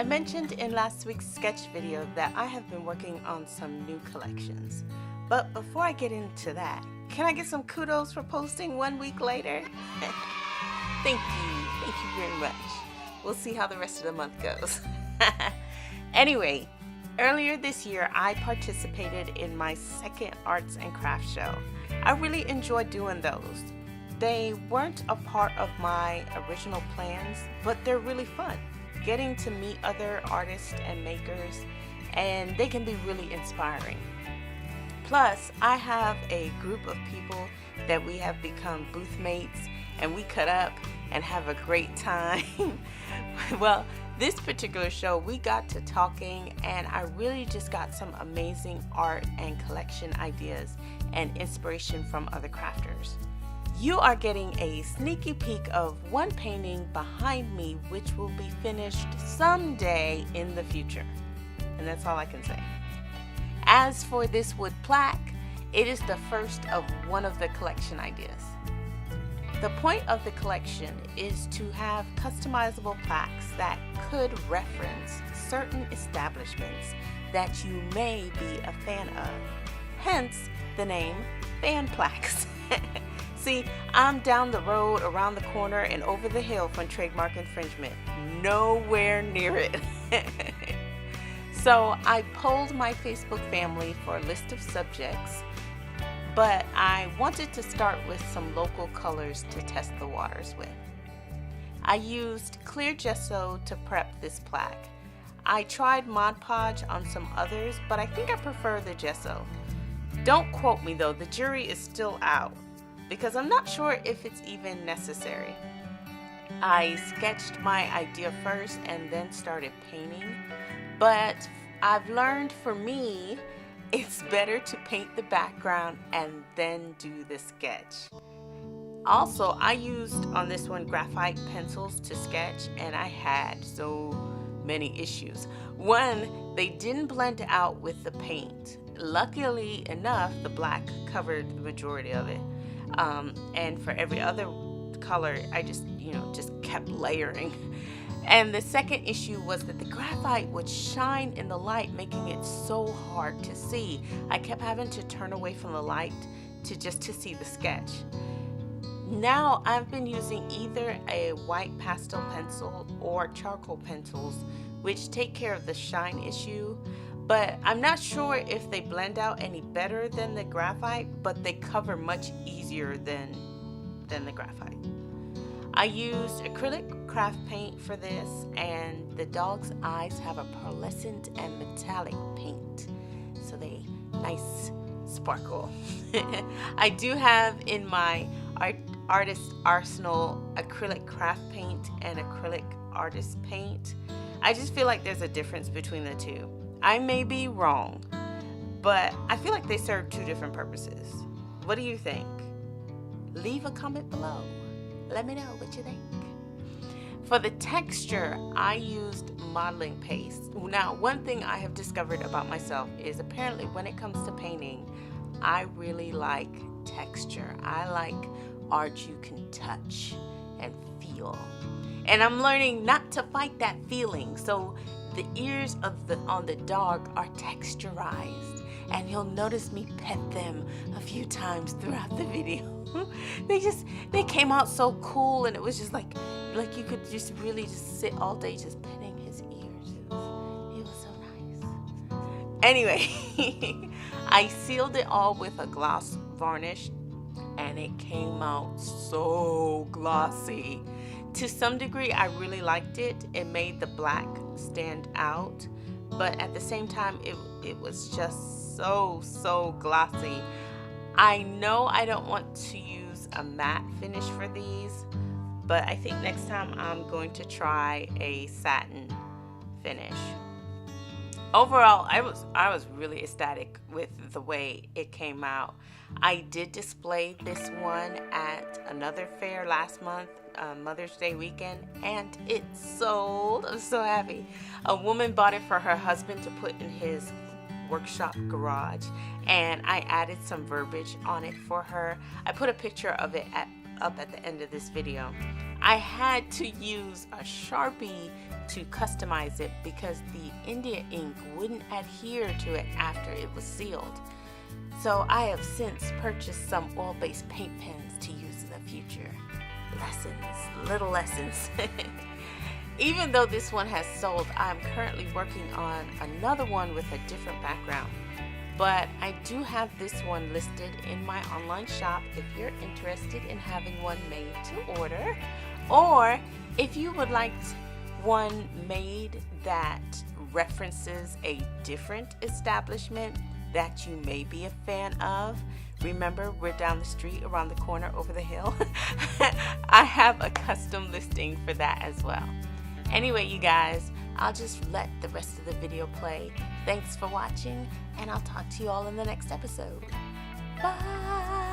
mentioned in last week's sketch video that I have been working on some new collections. But before I get into that, can I get some kudos for posting 1 week later? Thank you very much. We'll see how the rest of the month goes. Anyway, earlier this year I participated in my second arts and crafts show. I really enjoyed doing those. They weren't a part of my original plans, but they're really fun. Getting to meet other artists and makers, and they can be really inspiring. Plus, I have a group of people that we have become booth mates, and we cut up and have a great time. Well, this particular show, we got to talking, and I really just got some amazing art and collection ideas and inspiration from other crafters. You are getting a sneaky peek of one painting behind me, which will be finished someday in the future. And that's all I can say. As for this wood plaque, it is the first of one of the collection ideas. The point of the collection is to have customizable plaques that could reference certain establishments that you may be a fan of. Hence the name Fan Plaques. See, I'm down the road, around the corner, and over the hill from trademark infringement. Nowhere near it. So I polled my Facebook family for a list of subjects, but I wanted to start with some local colors to test the waters with. I used clear gesso to prep this plaque. I tried Mod Podge on some others, but I think I prefer the gesso. Don't quote me though, the jury is still out, because I'm not sure if it's even necessary. I sketched my idea first and then started painting, but I've learned for me, it's better to paint the background and then do the sketch. Also, I used on this one graphite pencils to sketch, and I had so many issues. One, they didn't blend out with the paint. Luckily enough, the black covered the majority of it. And for every other color, I just kept layering. And the second issue was that the graphite would shine in the light, making it so hard to see. I kept having to turn away from the light to see the sketch. Now I've been using either a white pastel pencil or charcoal pencils, which take care of the shine issue. But I'm not sure if they blend out any better than the graphite, but they cover much easier than the graphite. I used acrylic craft paint for this, and the dog's eyes have a pearlescent and metallic paint, so they nice sparkle. I do have in my artist arsenal acrylic craft paint and acrylic artist paint. I just feel like there's a difference between the two. I may be wrong, but I feel like they serve two different purposes. What do you think? Leave a comment below. Let me know what you think. For the texture, I used modeling paste. Now, one thing I have discovered about myself is apparently when it comes to painting, I really like texture. I like art you can touch and feel. And I'm learning not to fight that feeling. So the ears on the dog are texturized, and you'll notice me pet them a few times throughout the video. They came out so cool, and it was just like you could just really just sit all day just petting his ears. It was so nice. Anyway, I sealed it all with a gloss varnish, and it came out so glossy. To some degree, I really liked it. It made the black stand out, but at the same time, it was just so glossy. I know I don't want to use a matte finish for these, but I think next time I'm going to try a satin finish. Overall, I was really ecstatic with the way it came out. I did display this one at another fair last month, Mother's Day weekend, and it sold. I'm so happy. A woman bought it for her husband to put in his workshop garage, and I added some verbiage on it for her. I put a picture of it up at the end of this video. I had to use a Sharpie to customize it because the India ink wouldn't adhere to it after it was sealed. So I have since purchased some oil-based paint pens to use in the future. Little lessons. Even though this one has sold, I'm currently working on another one with a different background. But I do have this one listed in my online shop if you're interested in having one made to order, or if you would like one made that references a different establishment that you may be a fan of. Remember, we're down the street, around the corner, over the hill. I have a custom listing for that as well. Anyway, you guys, I'll just let the rest of the video play. Thanks for watching, and I'll talk to you all in the next episode. Bye!